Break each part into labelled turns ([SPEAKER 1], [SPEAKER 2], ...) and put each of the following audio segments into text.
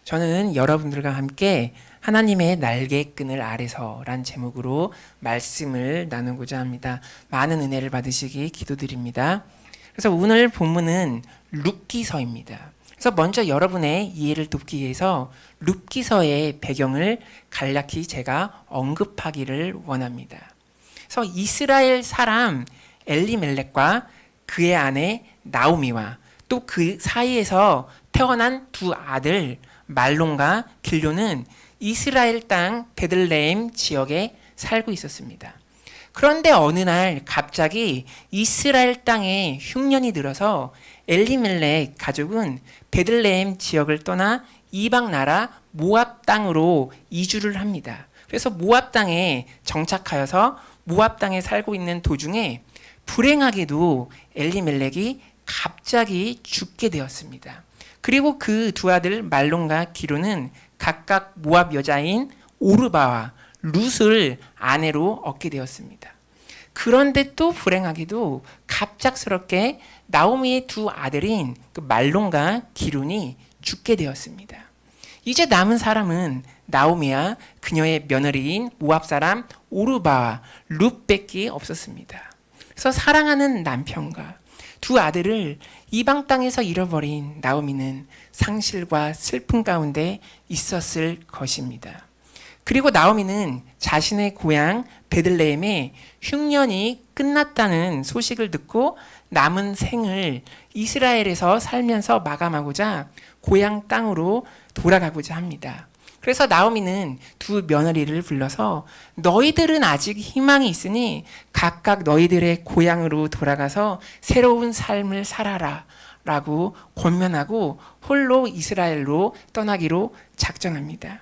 [SPEAKER 1] 저는 여러분들과 함께 하나님의 날개끈을 아래서란 제목으로 말씀을 나누고자 합니다. 많은 은혜를 받으시기 기도드립니다. 그래서 오늘 본문은 룻기서입니다. 그래서 먼저 여러분의 이해를 돕기 위해서 룻기서의 배경을 간략히 제가 언급하기를 원합니다. 그래서 이스라엘 사람 엘리멜렉과 그의 아내 나오미와 또 그 사이에서 태어난 두 아들 말론과 길료는 이스라엘 땅 베들레헴 지역에 살고 있었습니다. 그런데 어느 날 갑자기 이스라엘 땅에 흉년이 들어서 엘리멜렉 가족은 베들레헴 지역을 떠나 이방 나라 모압 땅으로 이주를 합니다. 그래서 모압 땅에 정착하여서 모압 땅에 살고 있는 도중에 불행하게도 엘리멜렉이 갑자기 죽게 되었습니다. 그리고 그 두 아들 말론과 기료는 각각 모압 여자인 오르바와 룻을 아내로 얻게 되었습니다. 그런데 또 불행하게도 갑작스럽게 나오미의 두 아들인 그 말론과 기론이 죽게 되었습니다. 이제 남은 사람은 나오미와 그녀의 며느리인 모압 사람 오르바와 룻밖에 없었습니다. 그래서 사랑하는 남편과 두 아들을 이방 땅에서 잃어버린 나오미는 상실과 슬픔 가운데 있었을 것입니다. 그리고 나오미는 자신의 고향 베들레헴에 흉년이 끝났다는 소식을 듣고 남은 생을 이스라엘에서 살면서 마감하고자 고향 땅으로 돌아가고자 합니다. 그래서 나오미는 두 며느리를 불러서 너희들은 아직 희망이 있으니 각각 너희들의 고향으로 돌아가서 새로운 삶을 살아라 라고 권면하고 홀로 이스라엘로 떠나기로 작정합니다.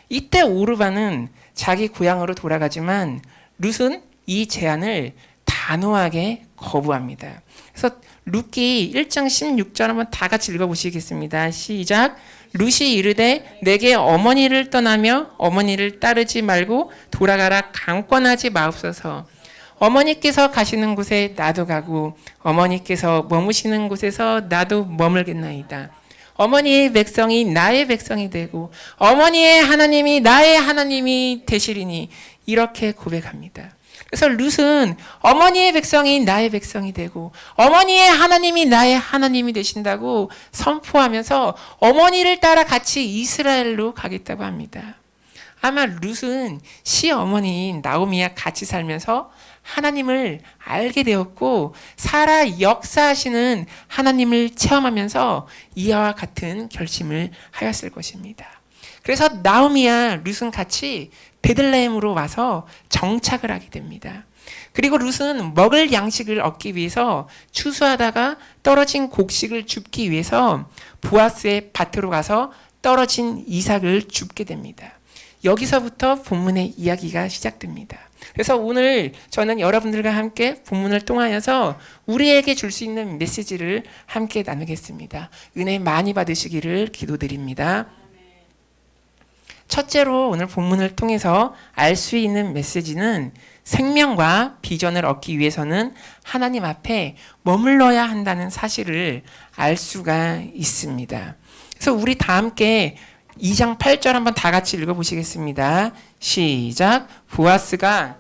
[SPEAKER 1] 이때 오르바는 자기 고향으로 돌아가지만 룻은 이 제안을 단호하게 거부합니다. 그래서 룻기 1장 16절 한번 다 같이 읽어보시겠습니다. 시작. 룻이 이르되 내게 어머니를 떠나며 어머니를 따르지 말고 돌아가라 강권하지 마옵소서. 어머니께서 가시는 곳에 나도 가고 어머니께서 머무시는 곳에서 나도 머물겠나이다. 어머니의 백성이 나의 백성이 되고 어머니의 하나님이 나의 하나님이 되시리니 이렇게 고백합니다. 그래서 룻은 어머니의 백성이 나의 백성이 되고 어머니의 하나님이 나의 하나님이 되신다고 선포하면서 어머니를 따라 같이 이스라엘로 가겠다고 합니다. 아마 룻은 시어머니인 나오미와 같이 살면서 하나님을 알게 되었고 살아 역사하시는 하나님을 체험하면서 이와 같은 결심을 하였을 것입니다. 그래서 나오미와 룻은 같이 베들레헴으로 와서 정착을 하게 됩니다. 그리고 룻은 먹을 양식을 얻기 위해서 추수하다가 떨어진 곡식을 줍기 위해서 보아스의 밭으로 가서 떨어진 이삭을 줍게 됩니다. 여기서부터 본문의 이야기가 시작됩니다. 그래서 오늘 저는 여러분들과 함께 본문을 통하여서 우리에게 줄 수 있는 메시지를 함께 나누겠습니다. 은혜 많이 받으시기를 기도드립니다. 첫째로 오늘 본문을 통해서 알 수 있는 메시지는 생명과 비전을 얻기 위해서는 하나님 앞에 머물러야 한다는 사실을 알 수가 있습니다. 그래서 우리 다 함께 2장 8절 한번 다 같이 읽어보시겠습니다. 시작. 보아스가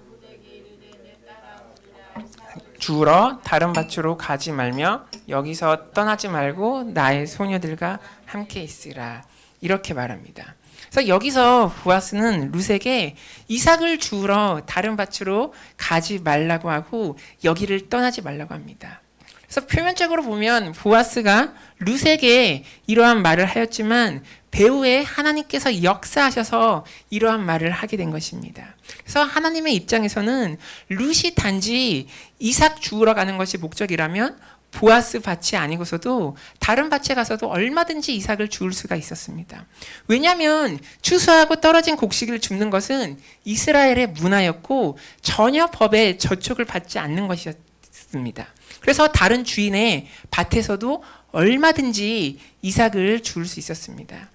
[SPEAKER 1] 주우러 다른 밭으로 가지 말며 여기서 떠나지 말고 나의 소녀들과 함께 있으라. 이렇게 말합니다. 그래서 여기서 보아스는 룻에게 이삭을 주우러 다른 밭으로 가지 말라고 하고 여기를 떠나지 말라고 합니다. 그래서 표면적으로 보면 보아스가 룻에게 이러한 말을 하였지만 배후에 하나님께서 역사하셔서 이러한 말을 하게 된 것입니다. 그래서 하나님의 입장에서는 룻이 단지 이삭 주우러 가는 것이 목적이라면 보아스 밭이 아니고서도 다른 밭에 가서도 얼마든지 이삭을 주울 수가 있었습니다. 왜냐하면 추수하고 떨어진 곡식을 줍는 것은 이스라엘의 문화였고 전혀 법에 저촉을 받지 않는 것이었습니다. 그래서 다른 주인의 밭에서도 얼마든지 이삭을 주울 수 있었습니다.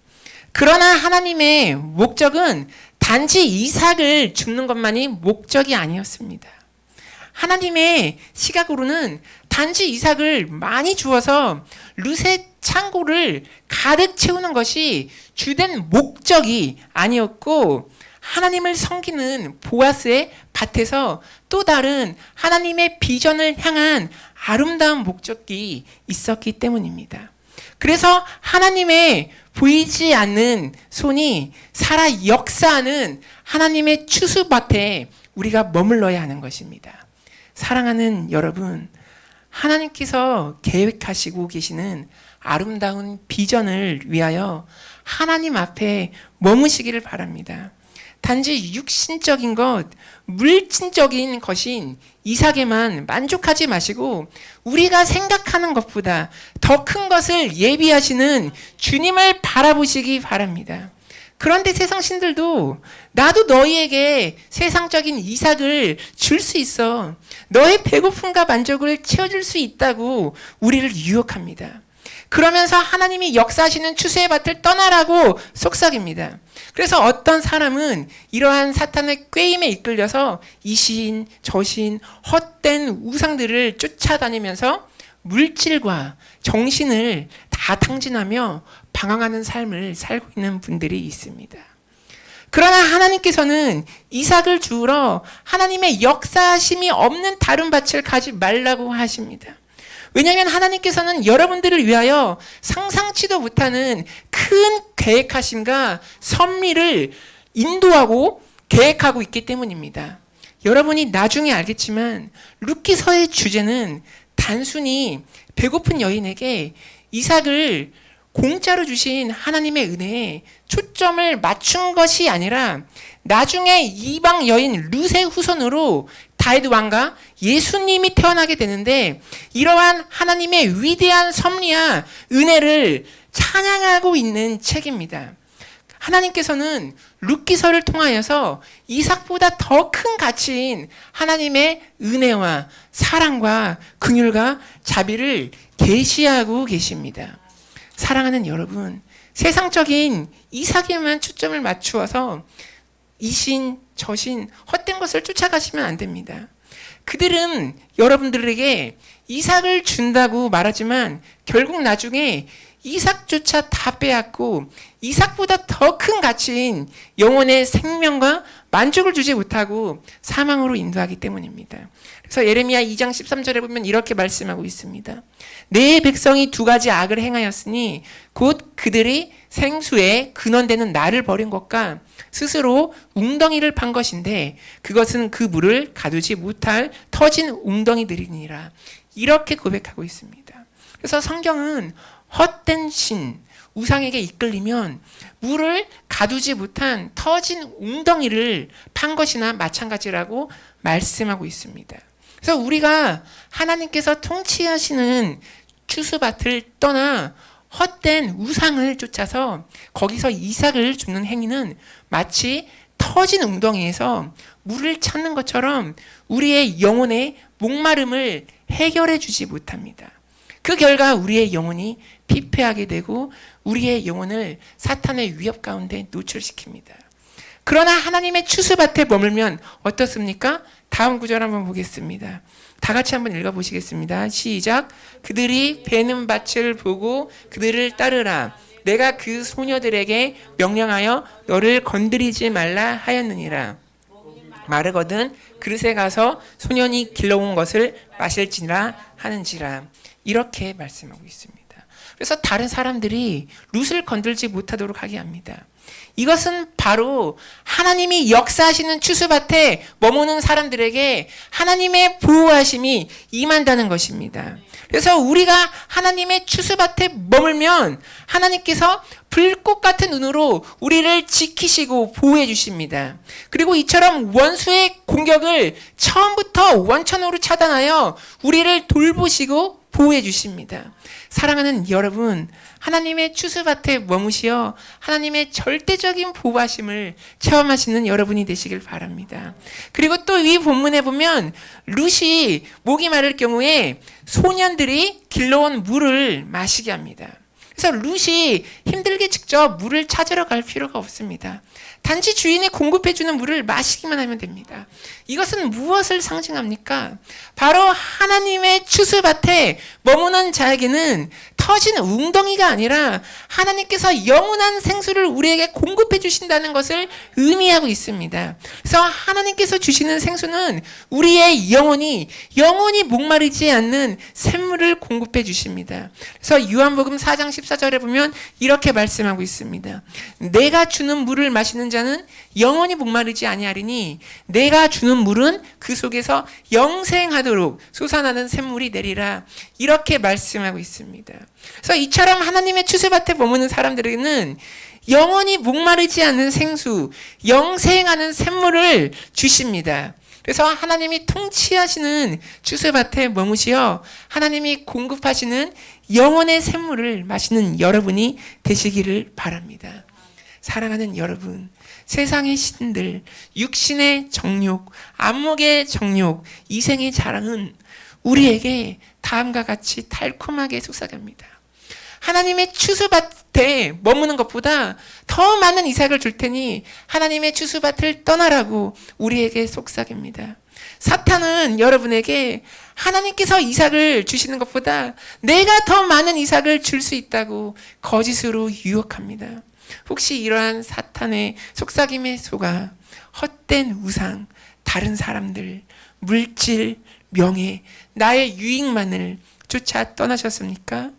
[SPEAKER 1] 그러나 하나님의 목적은 단지 이삭을 줍는 것만이 목적이 아니었습니다. 하나님의 시각으로는 단지 이삭을 많이 주어서 룻의 창고를 가득 채우는 것이 주된 목적이 아니었고, 하나님을 섬기는 보아스의 밭에서 또 다른 하나님의 비전을 향한 아름다운 목적이 있었기 때문입니다. 그래서 하나님의 보이지 않는 손이 살아 역사하는 하나님의 추수밭에 우리가 머물러야 하는 것입니다. 사랑하는 여러분, 하나님께서 계획하시고 계시는 아름다운 비전을 위하여 하나님 앞에 머무시기를 바랍니다. 단지 육신적인 것, 물질적인 것인 이삭에만 만족하지 마시고 우리가 생각하는 것보다 더 큰 것을 예비하시는 주님을 바라보시기 바랍니다. 그런데 세상 신들도 나도 너희에게 세상적인 이삭을 줄 수 있어, 너의 배고픔과 만족을 채워줄 수 있다고 우리를 유혹합니다. 그러면서 하나님이 역사하시는 추수의 밭을 떠나라고 속삭입니다. 그래서 어떤 사람은 이러한 사탄의 꾀임에 이끌려서 이신, 저신, 헛된 우상들을 쫓아다니면서 물질과 정신을 다 탕진하며 방황하는 삶을 살고 있는 분들이 있습니다. 그러나 하나님께서는 이삭을 주우러 하나님의 역사하심이 없는 다른 밭을 가지 말라고 하십니다. 왜냐하면 하나님께서는 여러분들을 위하여 상상치도 못하는 큰 계획하심과 섭리를 인도하고 계획하고 있기 때문입니다. 여러분이 나중에 알겠지만 룻기서의 주제는 단순히 배고픈 여인에게 이삭을 공짜로 주신 하나님의 은혜에 초점을 맞춘 것이 아니라 나중에 이방 여인 룻의 후손으로 다윗 왕과 예수님이 태어나게 되는데, 이러한 하나님의 위대한 섭리와 은혜를 찬양하고 있는 책입니다. 하나님께서는 룻기서를 통하여서 이삭보다 더 큰 가치인 하나님의 은혜와 사랑과 긍휼과 자비를 계시하고 계십니다. 사랑하는 여러분, 세상적인 이삭에만 초점을 맞추어서 이신, 저신, 헛된 것을 쫓아가시면 안 됩니다. 그들은 여러분들에게 이삭을 준다고 말하지만 결국 나중에 이삭조차 다 빼앗고 이삭보다 더 큰 가치인 영혼의 생명과 만족을 주지 못하고 사망으로 인도하기 때문입니다. 그래서 예레미야 2장 13절에 보면 이렇게 말씀하고 있습니다. 내 백성이 두 가지 악을 행하였으니 곧 그들이 생수에 근원되는 나를 버린 것과 스스로 웅덩이를 판 것인데 그것은 그 물을 가두지 못할 터진 웅덩이들이니라. 이렇게 고백하고 있습니다. 그래서 성경은 헛된 신, 우상에게 이끌리면 물을 가두지 못한 터진 웅덩이를 판 것이나 마찬가지라고 말씀하고 있습니다. 그래서 우리가 하나님께서 통치하시는 추수밭을 떠나 헛된 우상을 쫓아서 거기서 이삭을 줍는 행위는 마치 터진 웅덩이에서 물을 찾는 것처럼 우리의 영혼의 목마름을 해결해 주지 못합니다. 그 결과 우리의 영혼이 피폐하게 되고 우리의 영혼을 사탄의 위협 가운데 노출시킵니다. 그러나 하나님의 추수밭에 머물면 어떻습니까? 다음 구절 한번 보겠습니다. 다 같이 한번 읽어보시겠습니다. 시작. 그들이 베는 밭을 보고 그들을 따르라. 내가 그 소녀들에게 명령하여 너를 건드리지 말라 하였느니라. 마르거든 그릇에 가서 소년이 길러온 것을 마실지라 하는지라. 이렇게 말씀하고 있습니다. 그래서 다른 사람들이 룻을 건들지 못하도록 하게 합니다. 이것은 바로 하나님이 역사하시는 추수밭에 머무는 사람들에게 하나님의 보호하심이 임한다는 것입니다. 그래서 우리가 하나님의 추수밭에 머물면 하나님께서 불꽃 같은 눈으로 우리를 지키시고 보호해 주십니다. 그리고 이처럼 원수의 공격을 처음부터 원천으로 차단하여 우리를 돌보시고 보호해 주십니다. 사랑하는 여러분, 하나님의 추수밭에 머무시어 하나님의 절대적인 보호하심을 체험하시는 여러분이 되시길 바랍니다. 그리고 또 이 본문에 보면 룻이 목이 마를 경우에 소년들이 길러온 물을 마시게 합니다. 그래서 룻이 힘들게 직접 물을 찾으러 갈 필요가 없습니다. 단지 주인이 공급해주는 물을 마시기만 하면 됩니다. 이것은 무엇을 상징합니까? 바로 하나님의 추수밭에 머무는 자에게는 터진 웅덩이가 아니라 하나님께서 영원한 생수를 우리에게 공급해 주신다는 것을 의미하고 있습니다. 그래서 하나님께서 주시는 생수는 우리의 영혼이 목마르지 않는 샘물을 공급해 주십니다. 그래서 요한복음 4장 14절에 보면 이렇게 말씀하고 있습니다. 내가 주는 물을 마시는 자는 영원히 목마르지 아니하리니 내가 주는 물은 그 속에서 영생하도록 솟아나는 샘물이 내리라. 이렇게 말씀하고 있습니다. 그래서 이처럼 하나님의 추수밭에 머무는 사람들에게는 영원히 목마르지 않는 생수, 영생하는 샘물을 주십니다. 그래서 하나님이 통치하시는 추수밭에 머무시어 하나님이 공급하시는 영원의 샘물을 마시는 여러분이 되시기를 바랍니다. 사랑하는 여러분, 세상의 신들, 육신의 정욕, 안목의 정욕, 이생의 자랑은 우리에게 다음과 같이 달콤하게 속삭입니다. 하나님의 추수밭에 머무는 것보다 더 많은 이삭을 줄 테니 하나님의 추수밭을 떠나라고 우리에게 속삭입니다. 사탄은 여러분에게 하나님께서 이삭을 주시는 것보다 내가 더 많은 이삭을 줄 수 있다고 거짓으로 유혹합니다. 혹시 이러한 사탄의 속삭임에 속아 헛된 우상, 다른 사람들, 물질, 명예, 나의 유익만을 쫓아 떠나셨습니까?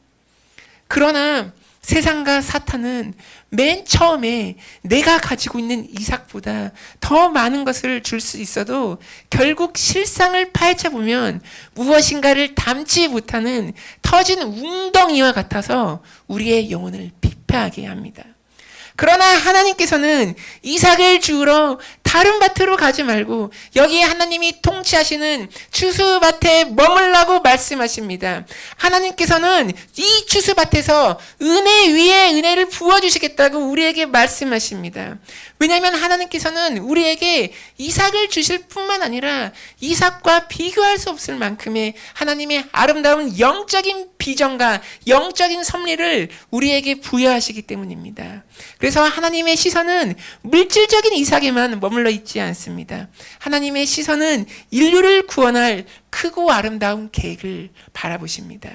[SPEAKER 1] 그러나 세상과 사탄은 맨 처음에 내가 가지고 있는 이삭보다 더 많은 것을 줄 수 있어도 결국 실상을 파헤쳐보면 무엇인가를 담지 못하는 터진 웅덩이와 같아서 우리의 영혼을 피폐하게 합니다. 그러나 하나님께서는 이삭을 주우러 다른 밭으로 가지 말고 여기에 하나님이 통치하시는 추수밭에 머물라고 말씀하십니다. 하나님께서는 이 추수밭에서 은혜 위에 은혜를 부어주시겠다고 우리에게 말씀하십니다. 왜냐하면 하나님께서는 우리에게 이삭을 주실 뿐만 아니라 이삭과 비교할 수 없을 만큼의 하나님의 아름다운 영적인 비전과 영적인 섭리를 우리에게 부여하시기 때문입니다. 그래서 하나님의 시선은 물질적인 이삭에만 머물러 있지 않습니다. 하나님의 시선은 인류를 구원할 크고 아름다운 계획을 바라보십니다.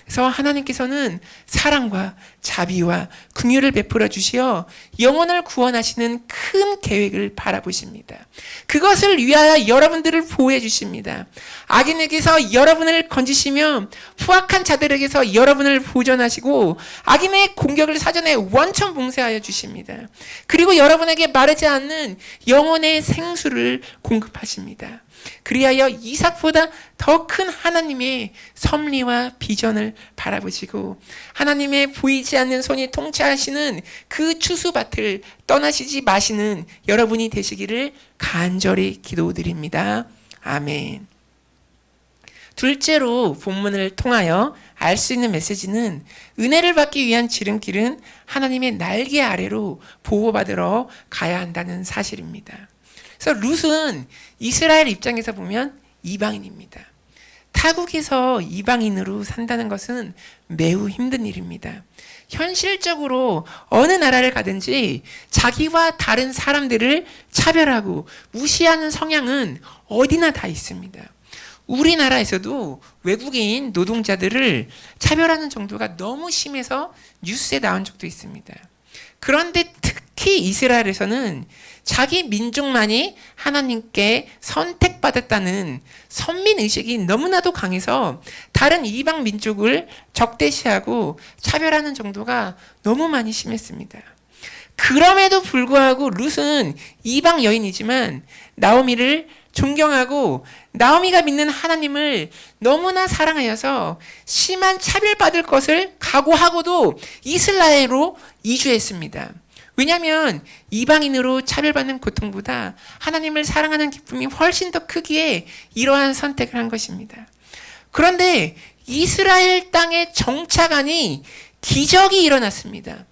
[SPEAKER 1] 그래서 하나님께서는 사랑과 자비와 긍휼을 베풀어 주시어 영혼을 구원하시는 큰 계획을 바라보십니다. 그것을 위하여 여러분들을 보호해 주십니다. 악인에게서 여러분을 건지시며 후악한 자들에게서 여러분을 보존하시고 악인의 공격을 사전에 원천 봉쇄하여 주십니다. 그리고 여러분에게 마르지 않는 영혼의 생수를 공급하십니다. 그리하여 이삭보다 더 큰 하나님의 섭리와 비전을 바라보시고 하나님의 보이지 않는 손이 통치하시는 그 추수밭을 떠나시지 마시는 여러분이 되시기를 간절히 기도드립니다. 아멘. 둘째로 본문을 통하여 알 수 있는 메시지는 은혜를 받기 위한 지름길은 하나님의 날개 아래로 보호받으러 가야 한다는 사실입니다. 그래서 룻은 이스라엘 입장에서 보면 이방인입니다. 타국에서 이방인으로 산다는 것은 매우 힘든 일입니다. 현실적으로 어느 나라를 가든지 자기와 다른 사람들을 차별하고 무시하는 성향은 어디나 다 있습니다. 우리나라에서도 외국인 노동자들을 차별하는 정도가 너무 심해서 뉴스에 나온 적도 있습니다. 그런데 특히 이스라엘에서는 자기 민족만이 하나님께 선택받았다는 선민의식이 너무나도 강해서 다른 이방 민족을 적대시하고 차별하는 정도가 너무 많이 심했습니다. 그럼에도 불구하고 룻은 이방 여인이지만 나오미를 존경하고 나오미가 믿는 하나님을 너무나 사랑하여서 심한 차별받을 것을 각오하고도 이스라엘로 이주했습니다. 왜냐하면 이방인으로 차별받는 고통보다 하나님을 사랑하는 기쁨이 훨씬 더 크기에 이러한 선택을 한 것입니다. 그런데 이스라엘 땅에 정착하니 기적이 일어났습니다.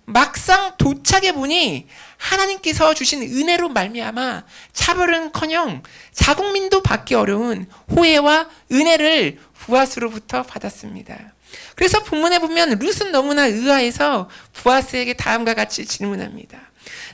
[SPEAKER 1] 막상 도착해 보니 하나님께서 주신 은혜로 말미암아 차별은커녕 자국민도 받기 어려운 호혜와 은혜를 부하스로부터 받았습니다. 그래서 본문에 보면 룻은 너무나 의아해서 보아스에게 다음과 같이 질문합니다.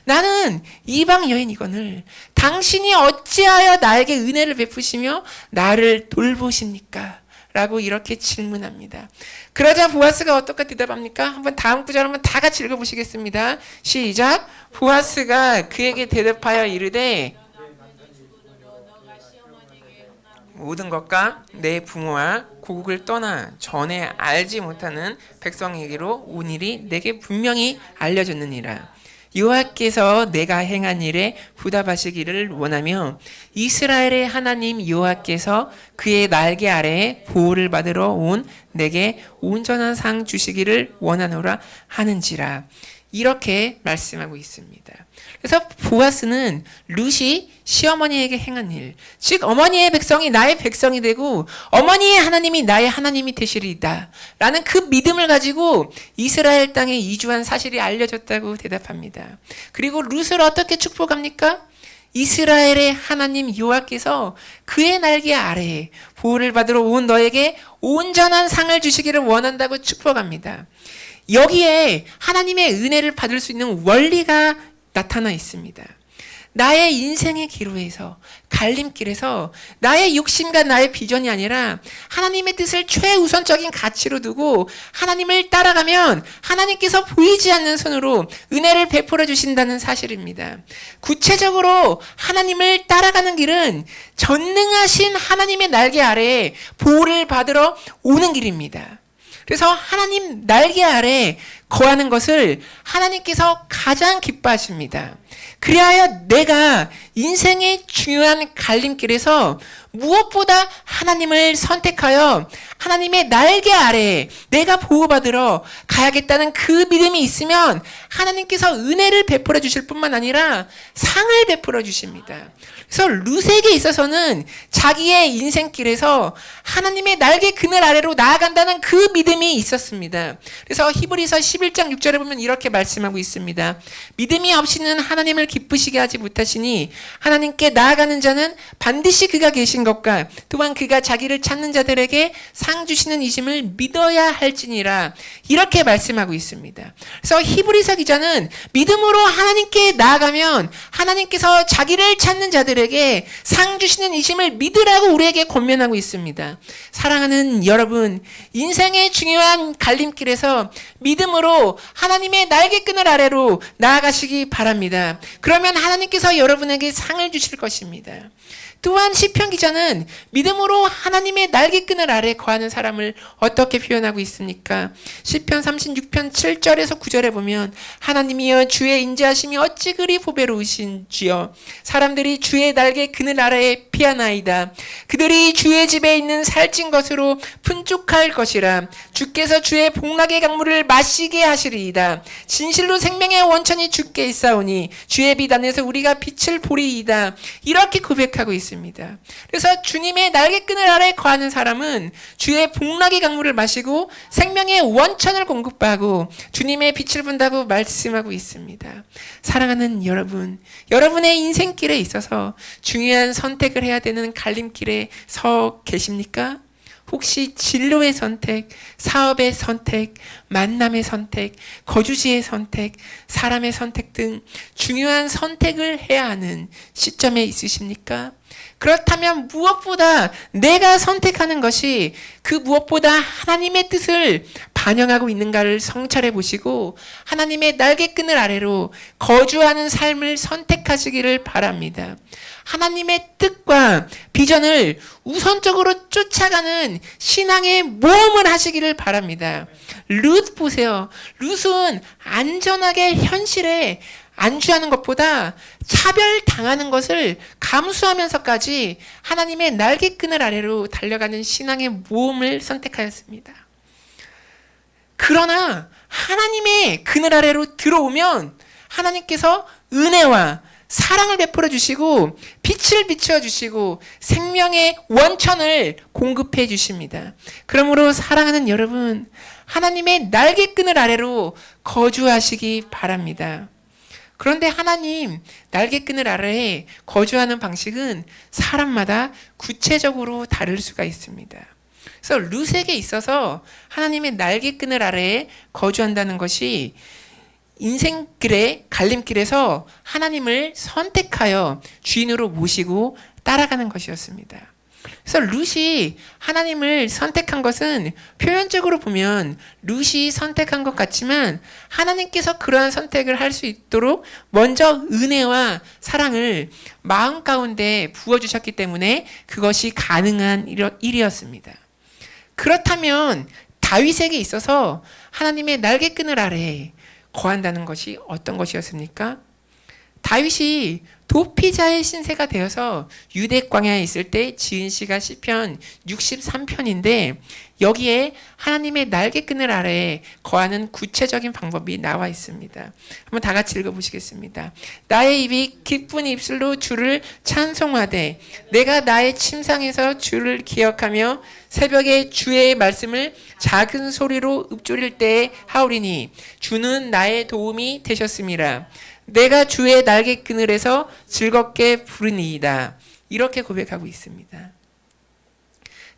[SPEAKER 1] 나는 이방 여인이거늘 당신이 어찌하여 나에게 은혜를 베푸시며 나를 돌보십니까? 라고 이렇게 질문합니다. 그러자 보아스가 어떻게 대답합니까? 한번 다음 구절 한번 다 같이 읽어보시겠습니다. 시작. 보아스가 그에게 대답하여 이르되 모든 것과 내 부모와 고국을 떠나 전에 알지 못하는 백성에게로 온 일이 내게 분명히 알려졌느니라. 여호와께서 내가 행한 일에 보답하시기를 원하며 이스라엘의 하나님 여호와께서 그의 날개 아래에 보호를 받으러 온 내게 온전한 상 주시기를 원하노라 하는지라. 이렇게 말씀하고 있습니다. 그래서 보아스는 룻이 시어머니에게 행한 일, 즉 어머니의 백성이 나의 백성이 되고 어머니의 하나님이 나의 하나님이 되시리이다 라는 그 믿음을 가지고 이스라엘 땅에 이주한 사실이 알려졌다고 대답합니다. 그리고 룻을 어떻게 축복합니까? 이스라엘의 하나님 여호와께서 그의 날개 아래에 보호를 받으러 온 너에게 온전한 상을 주시기를 원한다고 축복합니다. 여기에 하나님의 은혜를 받을 수 있는 원리가 나타나 있습니다. 나의 인생의 기로에서 갈림길에서 나의 욕심과 나의 비전이 아니라 하나님의 뜻을 최우선적인 가치로 두고 하나님을 따라가면 하나님께서 보이지 않는 손으로 은혜를 베풀어 주신다는 사실입니다. 구체적으로 하나님을 따라가는 길은 전능하신 하나님의 날개 아래에 보호를 받으러 오는 길입니다. 그래서 하나님 날개 아래 거하는 것을 하나님께서 가장 기뻐하십니다. 그리하여 내가 인생의 중요한 갈림길에서 무엇보다 하나님을 선택하여 하나님의 날개 아래에 내가 보호받으러 가야겠다는 그 믿음이 있으면 하나님께서 은혜를 베풀어 주실 뿐만 아니라 상을 베풀어 주십니다. 그래서 룻에게 있어서는 자기의 인생길에서 하나님의 날개 그늘 아래로 나아간다는 그 믿음이 있었습니다. 그래서 히브리서 11장 6절에 보면 이렇게 말씀하고 있습니다. 믿음이 없이는 하나님을 기쁘시게 하지 못하시니 하나님께 나아가는 자는 반드시 그가 계신 것과 또한 그가 자기를 찾는 자들에게 상 주시는 이심을 믿어야 할지니라. 이렇게 말씀하고 있습니다. 그래서 히브리서 기자는 믿음으로 하나님께 나아가면 하나님께서 자기를 찾는 자들에게 상 주시는 이심을 믿으라고 우리에게 권면하고 있습니다. 사랑하는 여러분, 인생의 중요한 갈림길에서 믿음으로 하나님의 날개끈을 아래로 나아가시기 바랍니다. 그러면 하나님께서 여러분에게 상을 주실 것입니다. 또한 시편 기자는 믿음으로 하나님의 날개끈을 아래 거하는 사람을 어떻게 표현하고 있습니까? 시편 36편 7절에서 9절에 보면 하나님이여 주의 인자하심이 어찌 그리 보배로우신지요. 사람들이 주의 날개 그늘 아래에 피하나이다. 그들이 주의 집에 있는 살찐 것으로 풍족할 것이라. 주께서 주의 복락의 강물을 마시게 하시리이다. 진실로 생명의 원천이 주께 있사오니 주의 빛 안에서 우리가 빛을 보리이다. 이렇게 고백하고 있습니다. 그래서 주님의 날개끈을 아래 거하는 사람은 주의 복락의 강물을 마시고 생명의 원천을 공급하고 주님의 빛을 본다고 말씀하고 있습니다. 사랑하는 여러분, 여러분의 인생길에 있어서 중요한 선택을 해야 되는 갈림길에 서 계십니까? 혹시 진로의 선택, 사업의 선택, 만남의 선택, 거주지의 선택, 사람의 선택 등 중요한 선택을 해야 하는 시점에 있으십니까? 그렇다면 무엇보다 내가 선택하는 것이 그 무엇보다 하나님의 뜻을 반영하고 있는가를 성찰해 보시고 하나님의 날개끈을 아래로 거주하는 삶을 선택하시기를 바랍니다. 하나님의 뜻과 비전을 우선적으로 쫓아가는 신앙의 모험을 하시기를 바랍니다. 룻 보세요. 룻은 안전하게 현실에 안주하는 것보다 차별당하는 것을 감수하면서까지 하나님의 날개끈을 아래로 달려가는 신앙의 모험을 선택하였습니다. 그러나 하나님의 그늘 아래로 들어오면 하나님께서 은혜와 사랑을 베풀어 주시고 빛을 비추어 주시고 생명의 원천을 공급해 주십니다. 그러므로 사랑하는 여러분, 하나님의 날개끈을 아래로 거주하시기 바랍니다. 그런데 하나님 날개끈을 아래에 거주하는 방식은 사람마다 구체적으로 다를 수가 있습니다. 그래서 룻에게 있어서 하나님의 날개끈을 아래에 거주한다는 것이 인생길의 갈림길에서 하나님을 선택하여 주인으로 모시고 따라가는 것이었습니다. 그래서 룻이 하나님을 선택한 것은 표면적으로 보면 룻이 선택한 것 같지만 하나님께서 그러한 선택을 할 수 있도록 먼저 은혜와 사랑을 마음 가운데 부어주셨기 때문에 그것이 가능한 일이었습니다. 그렇다면 다윗에게 있어서 하나님의 날개끈을 아래 거한다는 것이 어떤 것이었습니까? 다윗이 도피자의 신세가 되어서 유대 광야에 있을 때 지은 시가 시편 63편인데 여기에 하나님의 날개끈을 아래에 거하는 구체적인 방법이 나와 있습니다. 한번 다 같이 읽어보시겠습니다. 나의 입이 기쁜 입술로 주를 찬송하되 내가 나의 침상에서 주를 기억하며 새벽에 주의 말씀을 작은 소리로 읊조릴 때에 하오리니 주는 나의 도움이 되셨음이라. 내가 주의 날개 그늘에서 즐겁게 부르니이다. 이렇게 고백하고 있습니다.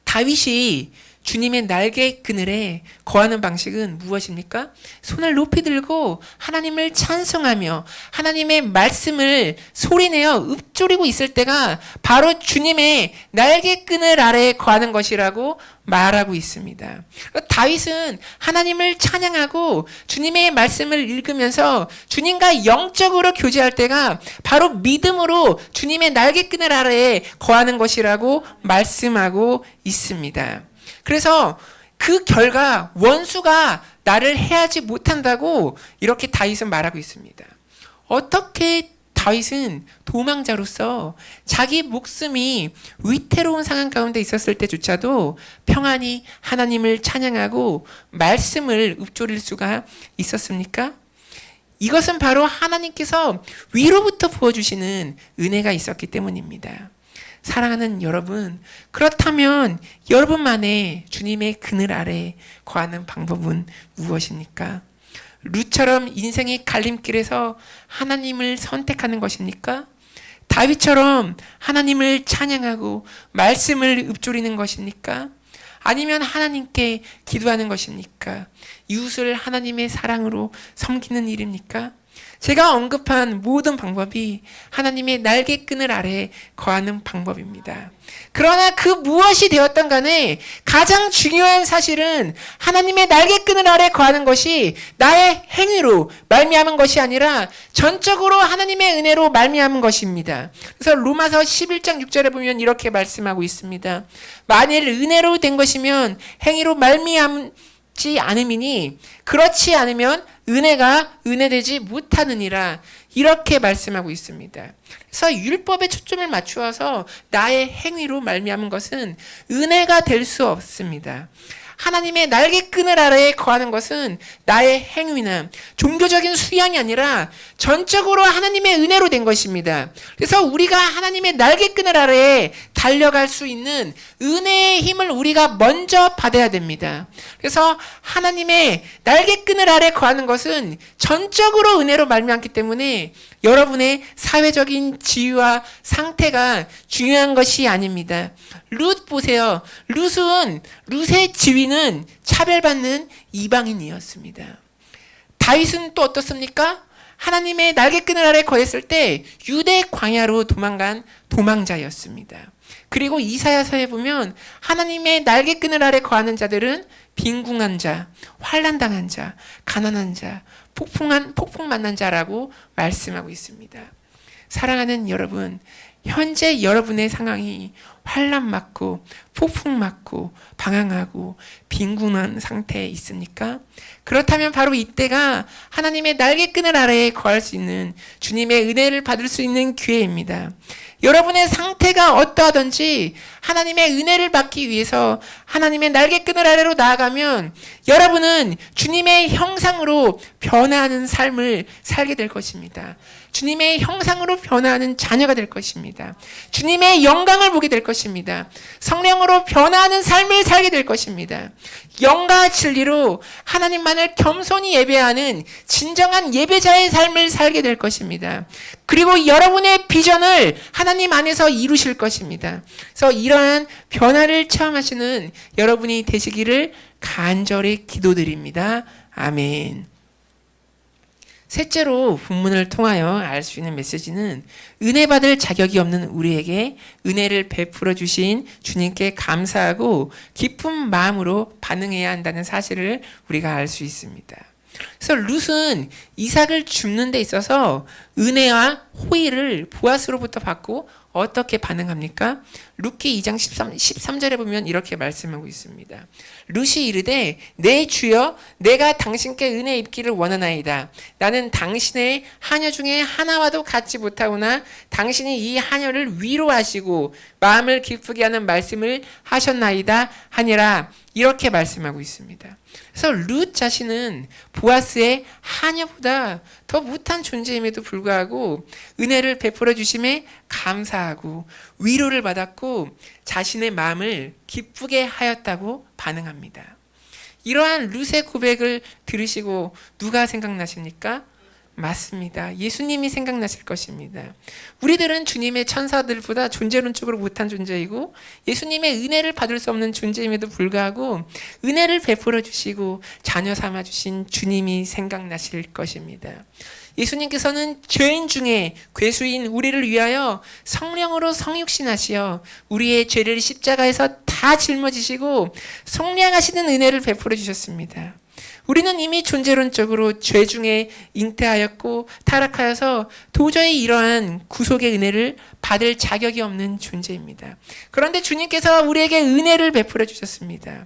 [SPEAKER 1] 다윗이 주님의 날개 그늘에 거하는 방식은 무엇입니까? 손을 높이 들고 하나님을 찬송하며 하나님의 말씀을 소리내어 읊조리고 있을 때가 바로 주님의 날개 그늘 아래에 거하는 것이라고 말하고 있습니다. 다윗은 하나님을 찬양하고 주님의 말씀을 읽으면서 주님과 영적으로 교제할 때가 바로 믿음으로 주님의 날개 그늘 아래에 거하는 것이라고 말씀하고 있습니다. 그래서 그 결과 원수가 나를 해하지 못한다고 이렇게 다윗은 말하고 있습니다. 어떻게 다윗은 도망자로서 자기 목숨이 위태로운 상황 가운데 있었을 때조차도 평안히 하나님을 찬양하고 말씀을 읊조릴 수가 있었습니까? 이것은 바로 하나님께서 위로부터 부어주시는 은혜가 있었기 때문입니다. 사랑하는 여러분, 그렇다면 여러분만의 주님의 그늘 아래 거하는 방법은 무엇입니까? 룻처럼 인생의 갈림길에서 하나님을 선택하는 것입니까? 다윗처럼 하나님을 찬양하고 말씀을 읊조리는 것입니까? 아니면 하나님께 기도하는 것입니까? 이웃을 하나님의 사랑으로 섬기는 일입니까? 제가 언급한 모든 방법이 하나님의 날개끈을 아래 거하는 방법입니다. 그러나 그 무엇이 되었던 간에 가장 중요한 사실은 하나님의 날개끈을 아래 거하는 것이 나의 행위로 말미암은 것이 아니라 전적으로 하나님의 은혜로 말미암은 것입니다. 그래서 로마서 11장 6절에 보면 이렇게 말씀하고 있습니다. 만일 은혜로 된 것이면 행위로 말미암지 않음이니 그렇지 않으면 은혜가 은혜되지 못하느니라. 이렇게 말씀하고 있습니다. 그래서 율법에 초점을 맞추어서 나의 행위로 말미암은 것은 은혜가 될 수 없습니다. 하나님의 날개끈을 아래에 거하는 것은 나의 행위나 종교적인 수양이 아니라 전적으로 하나님의 은혜로 된 것입니다. 그래서 우리가 하나님의 날개끈을 아래에 달려갈 수 있는 은혜의 힘을 우리가 먼저 받아야 됩니다. 그래서 하나님의 날개끈을 아래 거하는 것은 전적으로 은혜로 말미암기 때문에 여러분의 사회적인 지위와 상태가 중요한 것이 아닙니다. 룻 보세요. 룻의 지위는 차별받는 이방인이었습니다. 다윗은 또 어떻습니까? 하나님의 날개끈을 아래 거했을 때 유대 광야로 도망간 도망자였습니다. 그리고 이사야서에 보면 하나님의 날개끈을 아래 거하는 자들은 빈궁한 자, 환난당한 자, 가난한 자, 폭풍 만난 자라고 말씀하고 있습니다. 사랑하는 여러분, 현재 여러분의 상황이 환난 맞고 폭풍 맞고 방황하고 빈곤한 상태에 있습니까? 그렇다면 바로 이때가 하나님의 날개끈을 아래에 거할 수 있는 주님의 은혜를 받을 수 있는 기회입니다. 여러분의 상태가 어떠하든지 하나님의 은혜를 받기 위해서 하나님의 날개끈을 아래로 나아가면 여러분은 주님의 형상으로 변화하는 삶을 살게 될 것입니다. 주님의 형상으로 변화하는 자녀가 될 것입니다. 것입니다. 주님의 영광을 보게 될 것입니다. 성령으로 변화하는 삶을 살게 될 것입니다. 영과 진리로 하나님만을 겸손히 예배하는 진정한 예배자의 삶을 살게 될 것입니다. 그리고 여러분의 비전을 하나님 안에서 이루실 것입니다. 그래서 이러한 변화를 체험하시는 여러분이 되시기를 간절히 기도드립니다. 아멘. 셋째로 본문을 통하여 알 수 있는 메시지는 은혜 받을 자격이 없는 우리에게 은혜를 베풀어 주신 주님께 감사하고 기쁜 마음으로 반응해야 한다는 사실을 우리가 알 수 있습니다. 그래서 룻은 이삭을 줍는 데 있어서 은혜와 호의를 보아스로부터 받고 어떻게 반응합니까? 룻기 2장 13절에 보면 이렇게 말씀하고 있습니다. 룻이 이르되 내 주여 내가 당신께 은혜 입기를 원하나이다. 나는 당신의 하녀 중에 하나와도 같지 못하오나 당신이 이 하녀를 위로하시고 마음을 기쁘게 하는 말씀을 하셨나이다 하니라. 이렇게 말씀하고 있습니다. 그래서 룻 자신은 보아스의 하녀보다 더 못한 존재임에도 불구하고 은혜를 베풀어 주심에 감사하고 위로를 받았고 자신의 마음을 기쁘게 하였다고 반응합니다. 이러한 룻의 고백을 들으시고 누가 생각나십니까? 맞습니다. 예수님이 생각나실 것입니다. 우리들은 주님의 천사들보다 존재론적으로 못한 존재이고 예수님의 은혜를 받을 수 없는 존재임에도 불구하고 은혜를 베풀어 주시고 자녀 삼아 주신 주님이 생각나실 것입니다. 예수님께서는 죄인 중에 괴수인 우리를 위하여 성령으로 성육신하시어 우리의 죄를 십자가에서 다 짊어지시고 속량하시는 은혜를 베풀어 주셨습니다. 우리는 이미 존재론적으로 죄 중에 잉태하였고 타락하여서 도저히 이러한 구속의 은혜를 받을 자격이 없는 존재입니다. 그런데 주님께서 우리에게 은혜를 베풀어 주셨습니다.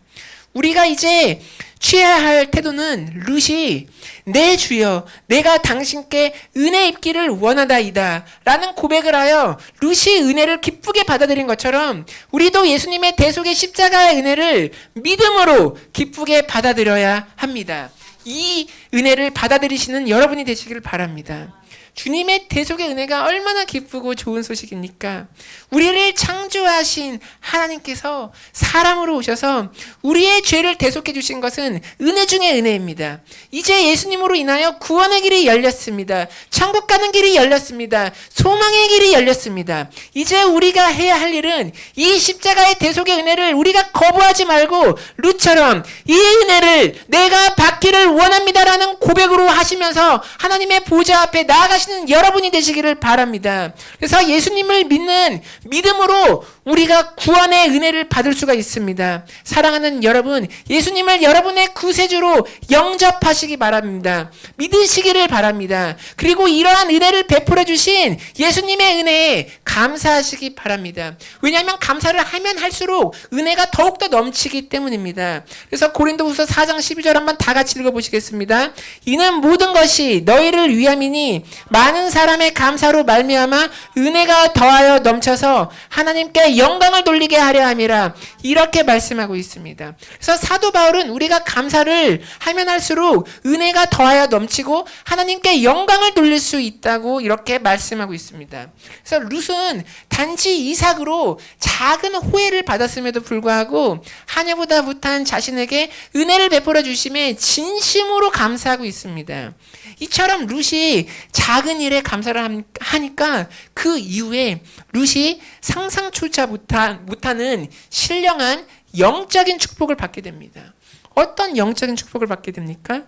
[SPEAKER 1] 우리가 이제 취해야 할 태도는 룻이 내 주여 내가 당신께 은혜 입기를 원하다이다 라는 고백을 하여 룻이 은혜를 기쁘게 받아들인 것처럼 우리도 예수님의 대속의 십자가의 은혜를 믿음으로 기쁘게 받아들여야 합니다. 이 은혜를 받아들이시는 여러분이 되시기를 바랍니다. 주님의 대속의 은혜가 얼마나 기쁘고 좋은 소식입니까? 우리를 창조하신 하나님께서 사람으로 오셔서 우리의 죄를 대속해 주신 것은 은혜 중의 은혜입니다. 이제 예수님으로 인하여 구원의 길이 열렸습니다. 천국 가는 길이 열렸습니다. 소망의 길이 열렸습니다. 이제 우리가 해야 할 일은 이 십자가의 대속의 은혜를 우리가 거부하지 말고 룻처럼 이 은혜를 내가 받기를 원합니다라는 고백으로 하시면서 하나님의 보좌 앞에 나아가시는 여러분이 되시기를 바랍니다. 그래서 예수님을 믿는 믿음으로 우리가 구원의 은혜를 받을 수가 있습니다. 사랑하는 여러분, 예수님을 여러분의 구세주로 영접하시기 바랍니다. 믿으시기를 바랍니다. 그리고 이러한 은혜를 베풀어 주신 예수님의 은혜에 감사하시기 바랍니다. 왜냐하면 감사를 하면 할수록 은혜가 더욱더 넘치기 때문입니다. 그래서 고린도후서 4장 12절 한번 다 같이 읽어보시겠습니다. 이는 모든 것이 너희를 위함이니 많은 사람의 감사로 말미암아 은혜가 더하여 넘쳐서 하나님께 영광을 돌리게 하려 함이라. 이렇게 말씀하고 있습니다. 그래서 사도 바울은 우리가 감사를 하면 할수록 은혜가 더하여 넘치고 하나님께 영광을 돌릴 수 있다고 이렇게 말씀하고 있습니다. 그래서 룻은 단지 이삭으로 작은 호혜를 받았음에도 불구하고 하녀보다 못한 자신에게 은혜를 베풀어 주심에 진심으로 감사하고 있습니다. 이처럼 룻이 작은 일에 감사를 하니까 그 이후에 룻이 상상조차 못하는 신령한 영적인 축복을 받게 됩니다. 어떤 영적인 축복을 받게 됩니까?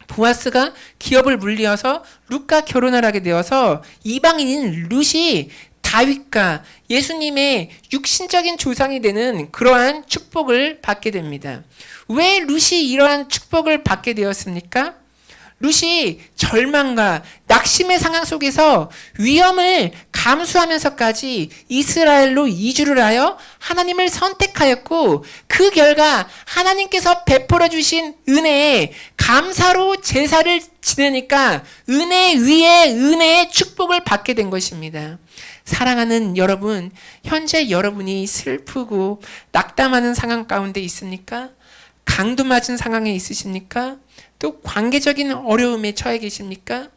[SPEAKER 1] 보아스가 기업을 물리어서 룻과 결혼을 하게 되어서 이방인인 룻이 다윗과 예수님의 육신적인 조상이 되는 그러한 축복을 받게 됩니다. 왜 룻이 이러한 축복을 받게 되었습니까? 룻이 절망과 낙심의 상황 속에서 위험을 감수하면서까지 이스라엘로 이주를 하여 하나님을 선택하였고 그 결과 하나님께서 베풀어 주신 은혜에 감사로 제사를 지내니까 은혜 위에 은혜의 축복을 받게 된 것입니다. 사랑하는 여러분, 현재 여러분이 슬프고 낙담하는 상황 가운데 있습니까? 강도 맞은 상황에 있으십니까? 또 관계적인 어려움에 처해 계십니까?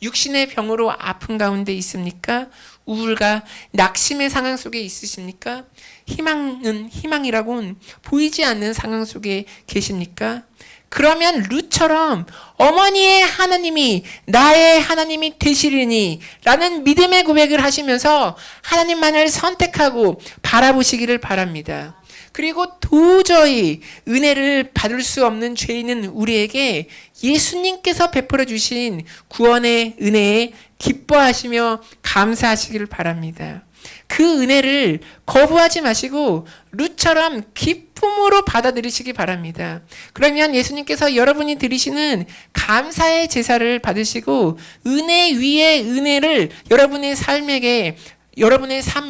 [SPEAKER 1] 육신의 병으로 아픈 가운데 있습니까? 우울과 낙심의 상황 속에 있으십니까? 희망이라고는 보이지 않는 상황 속에 계십니까? 그러면 룻처럼 어머니의 하나님이 나의 하나님이 되시리니 라는 믿음의 고백을 하시면서 하나님만을 선택하고 바라보시기를 바랍니다. 그리고 도저히 은혜를 받을 수 없는 죄인은 우리에게 예수님께서 베풀어 주신 구원의 은혜에 기뻐하시며 감사하시기를 바랍니다. 그 은혜를 거부하지 마시고 룻처럼 기쁨으로 받아들이시기 바랍니다. 그러면 예수님께서 여러분이 드리시는 감사의 제사를 받으시고 은혜 위에 은혜를 여러분의 삶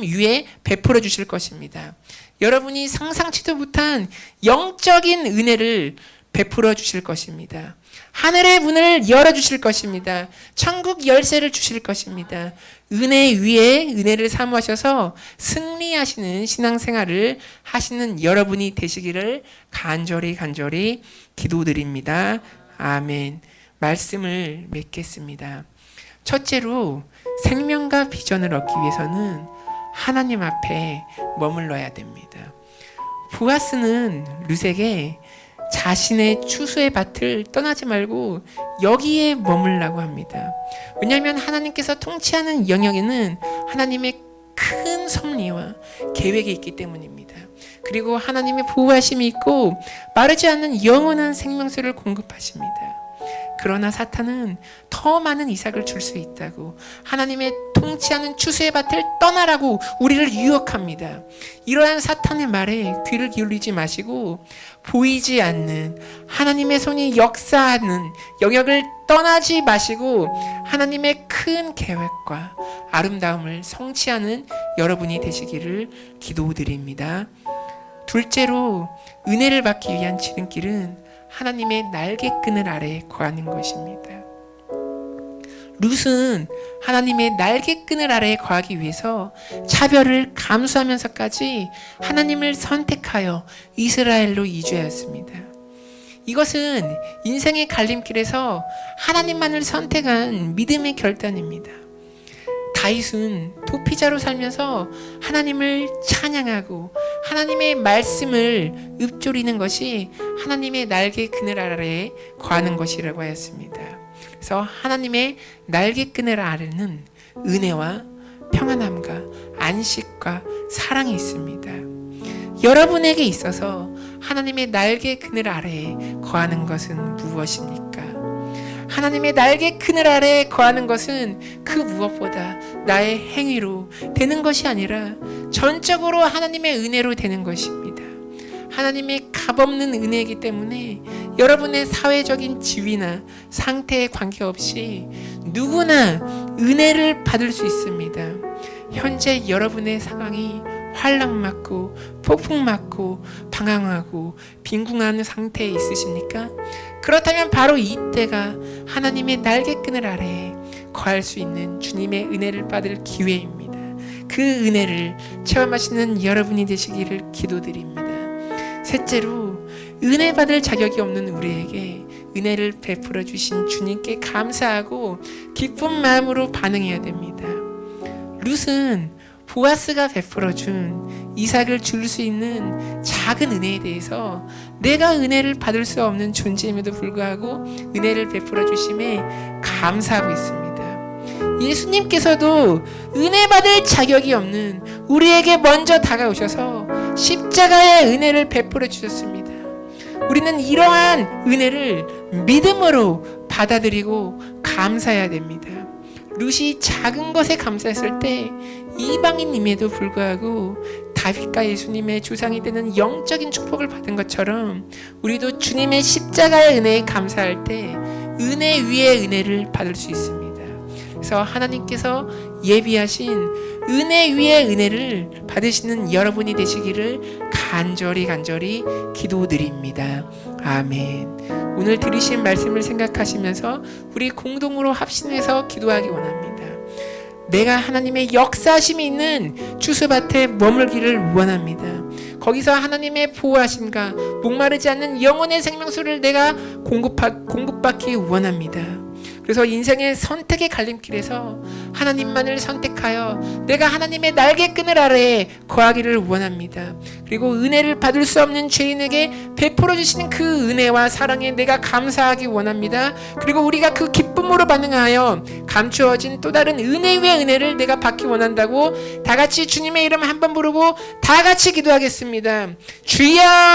[SPEAKER 1] 위에 베풀어 주실 것입니다. 여러분이 상상치도 못한 영적인 은혜를 베풀어 주실 것입니다. 하늘의 문을 열어주실 것입니다. 천국 열쇠를 주실 것입니다. 은혜 위에 은혜를 사모하셔서 승리하시는 신앙생활을 하시는 여러분이 되시기를 간절히 기도드립니다. 아멘. 말씀을 맺겠습니다. 첫째로 생명과 비전을 얻기 위해서는 하나님 앞에 머물러야 됩니다. 보아스는 룻에게 자신의 추수의 밭을 떠나지 말고 여기에 머물라고 합니다. 왜냐하면 하나님께서 통치하는 영역에는 하나님의 큰 섭리와 계획이 있기 때문입니다. 그리고 하나님의 보호하심이 있고 마르지 않는 영원한 생명수를 공급하십니다. 그러나 사탄은 더 많은 이삭을 줄 수 있다고 하나님의 통치하는 추수의 밭을 떠나라고 우리를 유혹합니다. 이러한 사탄의 말에 귀를 기울이지 마시고 보이지 않는 하나님의 손이 역사하는 영역을 떠나지 마시고 하나님의 큰 계획과 아름다움을 성취하는 여러분이 되시기를 기도드립니다. 둘째로 은혜를 받기 위한 지름길은 하나님의 날개끈을 아래 거하는 것입니다. 룻은 하나님의 날개끈을 아래 거하기 위해서 차별을 감수하면서까지 하나님을 선택하여 이스라엘로 이주하였습니다. 이것은 인생의 갈림길에서 하나님만을 선택한 믿음의 결단입니다. 다윗은 도피자로 살면서 하나님을 찬양하고 하나님의 말씀을 읊조리는 것이 하나님의 날개 그늘 아래에 거하는 것이라고 하였습니다. 그래서 하나님의 날개 그늘 아래는 은혜와 평안함과 안식과 사랑이 있습니다. 여러분에게 있어서 하나님의 날개 그늘 아래에 거하는 것은 무엇입니까? 하나님의 날개 그늘 아래에 거하는 것은 그 무엇보다 나의 행위로 되는 것이 아니라 전적으로 하나님의 은혜로 되는 것입니다. 하나님의 값없는 은혜이기 때문에 여러분의 사회적인 지위나 상태에 관계없이 누구나 은혜를 받을 수 있습니다. 현재 여러분의 상황이 환락맞고 폭풍맞고 방황하고 빈궁하는 상태에 있으십니까? 그렇다면 바로 이때가 하나님의 날개끈을 아래에 거할 수 있는 주님의 은혜를 받을 기회입니다. 그 은혜를 체험하시는 여러분이 되시기를 기도드립니다. 셋째로 은혜 받을 자격이 없는 우리에게 은혜를 베풀어 주신 주님께 감사하고 기쁜 마음으로 반응해야 됩니다. 룻은 보아스가 베풀어준 이삭을 줄 수 있는 작은 은혜에 대해서 내가 은혜를 받을 수 없는 존재임에도 불구하고 은혜를 베풀어 주심에 감사하고 있습니다. 예수님께서도 은혜 받을 자격이 없는 우리에게 먼저 다가오셔서 십자가의 은혜를 베풀어 주셨습니다. 우리는 이러한 은혜를 믿음으로 받아들이고 감사해야 됩니다. 룻이 작은 것에 감사했을 때 이방인임에도 불구하고 다윗과 예수님의 조상이 되는 영적인 축복을 받은 것처럼 우리도 주님의 십자가의 은혜에 감사할 때 은혜 위에 은혜를 받을 수 있습니다. 그래서 하나님께서 예비하신 은혜 위에 은혜를 받으시는 여러분이 되시기를 간절히 기도드립니다. 아멘. 오늘 들으신 말씀을 생각하시면서 우리 공동으로 합심해서 기도하기 원합니다. 내가 하나님의 역사하심이 있는 추수밭에 머물기를 원합니다. 거기서 하나님의 보호하심과 목마르지 않는 영혼의 생명수를 내가 공급받기 원합니다. 그래서 인생의 선택의 갈림길에서 하나님만을 선택하여 내가 하나님의 날개끈을 아래에 거하기를 원합니다. 그리고 은혜를 받을 수 없는 죄인에게 베풀어 주시는 그 은혜와 사랑에 내가 감사하기 원합니다. 그리고 우리가 그 기쁨으로 반응하여 감추어진 또 다른 은혜 위의 은혜를 내가 받기 원한다고 다 같이 주님의 이름 한번 부르고 다 같이 기도하겠습니다. 주여